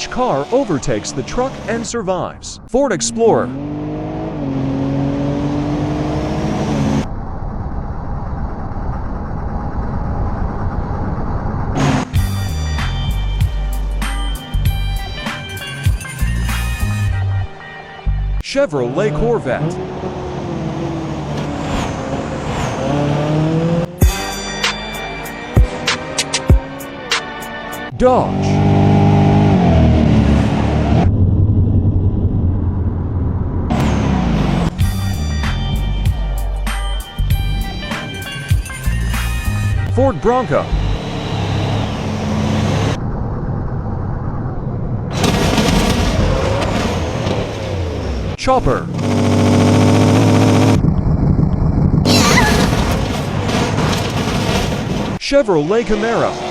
Which car overtakes the truck and survives? Ford Explorer, Chevrolet Corvette, Dodge, Ford Bronco, Chopper, Chevrolet Camaro,